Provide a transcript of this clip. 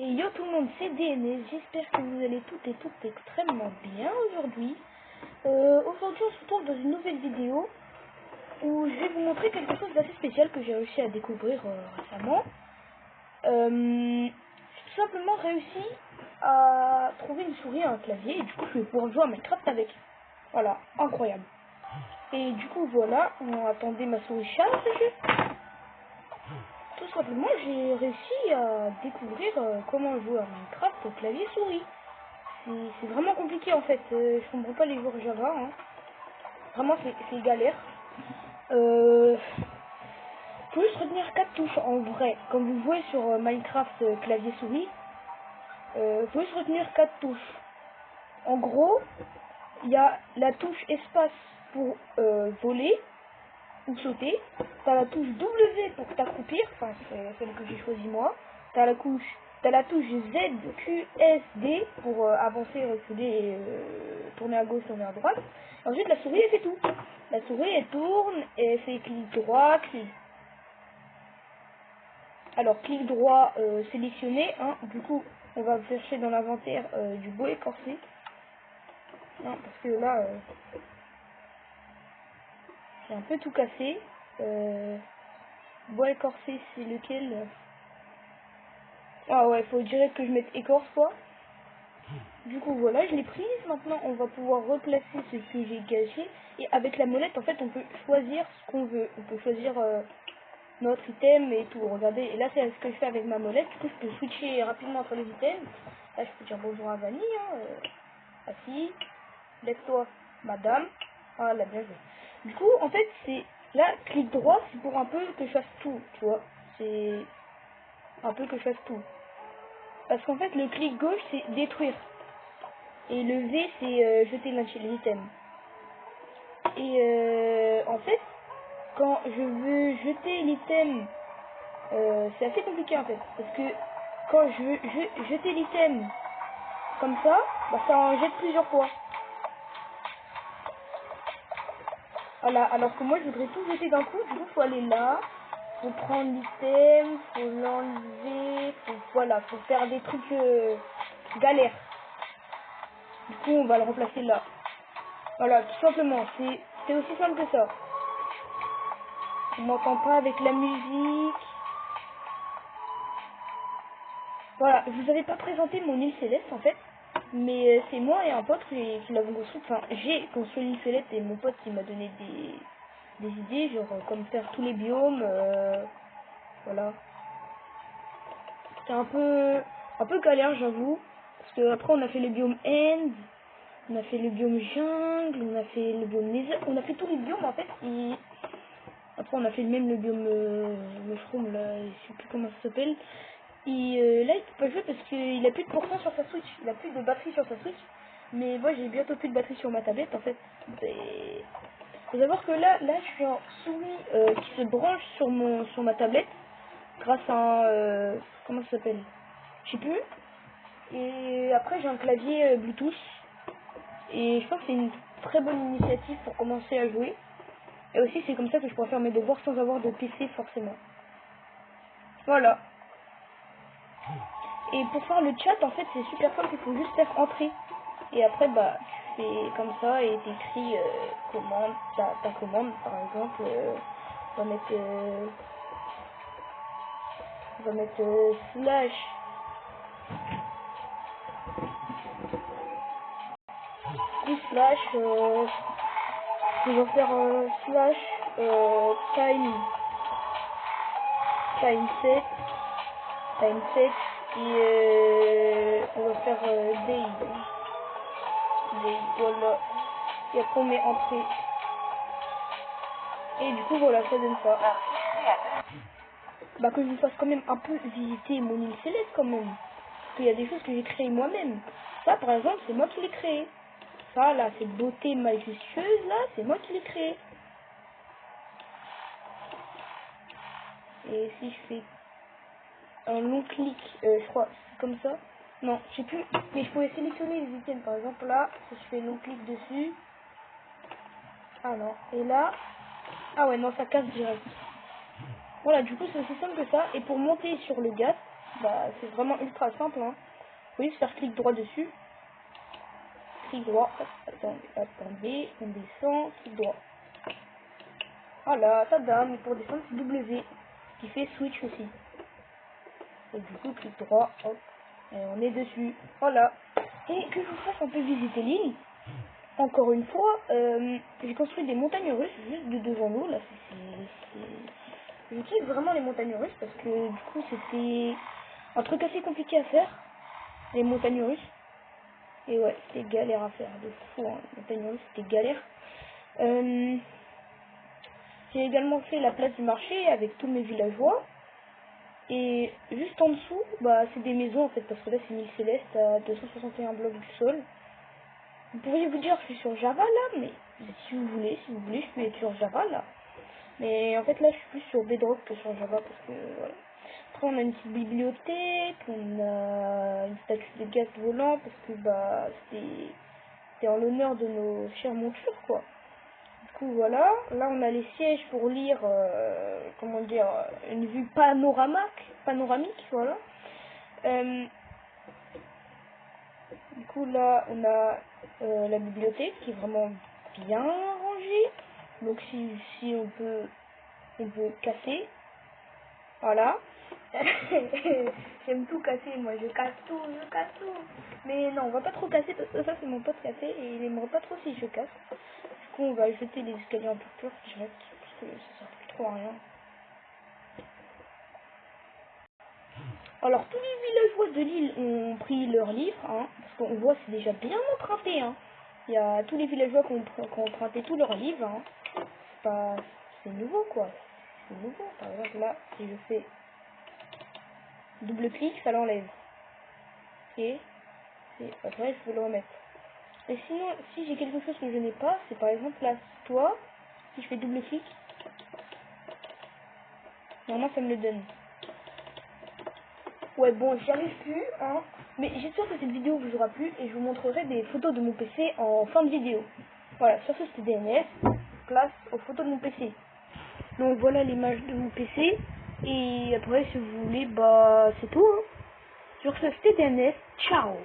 Et yo tout le monde, c'est DNS, j'espère que vous allez toutes et toutes extrêmement bien aujourd'hui. Aujourd'hui on se retrouve dans une nouvelle vidéo où je vais vous montrer quelque chose d'assez spécial que j'ai réussi à découvrir récemment. J'ai tout simplement réussi à trouver une souris et un clavier et du coup je vais pouvoir jouer à Minecraft avec. Voilà, incroyable. Et du coup voilà, on attendait ma souris charge. Tout simplement, j'ai réussi à découvrir comment jouer à Minecraft au clavier souris. C'est vraiment compliqué en fait. Je comprends pas les joueurs Java. Hein. Vraiment, c'est galère. Faut juste retenir 4 touches en vrai. Quand vous jouez sur Minecraft clavier souris, faut juste retenir 4 touches. En gros, il y a la touche espace pour voler ou sauter. T'as la touche W pour t'accroupir, enfin c'est celle que j'ai choisie moi. T'as la touche Z, Q, S, D pour avancer, reculer et tourner à gauche, tourner à droite. Ensuite la souris elle fait tout. La souris elle tourne et elle fait clic droit, clic. Alors clic droit sélectionné, hein. Du coup on va chercher dans l'inventaire du bois écorcé. Non, parce que là j'ai un peu tout cassé. Bois écorcé, c'est lequel? Ah ouais, faut direct que je mette écorce quoi. Du coup voilà, je l'ai prise. Maintenant on va pouvoir replacer ce que j'ai caché. Et avec la molette en fait on peut choisir ce qu'on veut. On peut choisir notre item et tout. Regardez, et là c'est ce que je fais avec ma molette. Du coup je peux switcher rapidement entre les items. Là je peux dire bonjour à Vanille. Hein, assis. Lève-toi madame. Voilà, bien joué. Du coup en fait c'est... Là, clic droit, c'est pour un peu que je fasse tout, tu vois. C'est un peu que je fasse tout. Parce qu'en fait, le clic gauche, c'est détruire. Et le V, c'est jeter l'item. Et en fait, quand je veux jeter l'item, c'est assez compliqué en fait. Parce que quand je veux jeter l'item comme ça, bah, ça en jette plusieurs fois. Voilà, alors que moi, je voudrais tout jeter d'un coup. Du coup, faut aller là. Faut prendre l'item, faut l'enlever, voilà, faut faire des trucs galères. Du coup, on va le remplacer là. Voilà, tout simplement, c'est aussi simple que ça. On n'entend pas avec la musique. Voilà, je vous avais pas présenté mon île céleste en fait, mais c'est moi et un pote qui l'avons construit. Enfin, j'ai construit l'île céleste et mon pote qui m'a donné des idées, genre comme faire tous les biomes, voilà. C'est un peu galère, j'avoue, parce que après on a fait les biomes end, on a fait le biome jungle, on a fait le biome lézard, on a fait tous les biomes en fait. Et après on a fait même le biome mushroom là, je sais plus comment ça s'appelle. Et là il peut pas jouer parce qu'il a plus de pourcent sur sa Switch, il a plus de batterie sur sa Switch. Mais moi j'ai bientôt plus de batterie sur ma tablette en fait. Et faut savoir que là je suis en souris qui se branche sur ma tablette grâce à un comment ça s'appelle, je sais plus. Et après j'ai un clavier Bluetooth. Et je pense que c'est une très bonne initiative pour commencer à jouer. Et aussi c'est comme ça que je pourrais faire mes devoirs sans avoir de PC forcément. Voilà. Et pour faire le chat en fait c'est super simple, il faut juste faire entrer. Et après bah tu fais comme ça et t'écris commande, ta commande par exemple. On va mettre slash slash je vais faire slash time set et on va faire day, voilà, et après on met entrée et du coup voilà ça donne ça. Bah que je vous fasse quand même un peu visiter mon île céleste quand même, parce qu'il y a des choses que j'ai créées moi-même. Ça par exemple c'est moi qui l'ai créé. Ça là cette beauté majestueuse là c'est moi qui l'ai créé. Et si je fais un long clic, je crois c'est comme ça. Non, je sais plus, mais je pouvais sélectionner les items. Par exemple là, si je fais long clic dessus. Ah non, et là, ah ouais non ça casse direct. Voilà, du coup c'est aussi simple que ça. Et pour monter sur le gaz, Bah, c'est vraiment ultra simple, hein. Faut juste faire clic droit dessus. Clic droit, attendez, on descend, clic droit. Voilà, tada, mais pour descendre c'est W, qui fait switch aussi. Et du coup, clic droit, hop, et on est dessus. Voilà. Et que je vous fasse un peu visiter l'île. Encore une fois, j'ai construit des montagnes russes juste de devant nous. Là, je kiffe vraiment les montagnes russes parce que du coup, c'était un truc assez compliqué à faire, les montagnes russes. Et ouais, c'était galère à faire, de fou, hein. Les montagnes russes, c'était galère. J'ai également fait la place du marché avec tous mes villageois. Et juste en dessous, bah, c'est des maisons en fait, parce que là c'est une île céleste à 261 blocs du sol. Vous pourriez vous dire que je suis sur Java là, mais si vous voulez, je peux être sur Java là. Mais en fait là je suis plus sur Bedrock que sur Java parce que voilà. Après on a une petite bibliothèque, on a une statue de gaz volant parce que bah c'était en l'honneur de nos chers montures quoi. Du coup voilà, là on a les sièges pour lire, comment dire, une vue panoramique, voilà. Du coup là on a la bibliothèque qui est vraiment bien rangée. Donc si on peut casser, voilà. J'aime tout casser, moi je casse tout. Mais non, on va pas trop casser parce que ça c'est mon pote cassé et il aimerait pas trop si je casse. Du coup on va jeter les escaliers un peu purs direct parce que ça sert plus trop à rien. Alors tous les villageois de l'île ont pris leur livre, hein, parce qu'on voit c'est déjà bien emprunté. Hein. Il y a tous les villageois qui ont emprunté tous leurs livres. Hein. C'est nouveau quoi. C'est nouveau. Par exemple là, si je fais double clic, ça l'enlève. Et après il faut le remettre. Et sinon, si j'ai quelque chose que je n'ai pas, c'est par exemple là, toi, si je fais double clic, normalement ça me le donne. Ouais bon, j'y arrive plus, hein. Mais j'espère que cette vidéo vous aura plu et je vous montrerai des photos de mon PC en fin de vidéo. Voilà, sur ce c'était DNS, place aux photos de mon PC. Donc voilà l'image de mon PC. Et après si vous voulez, bah c'est tout. Hein. Sur ce c'était DNS, ciao.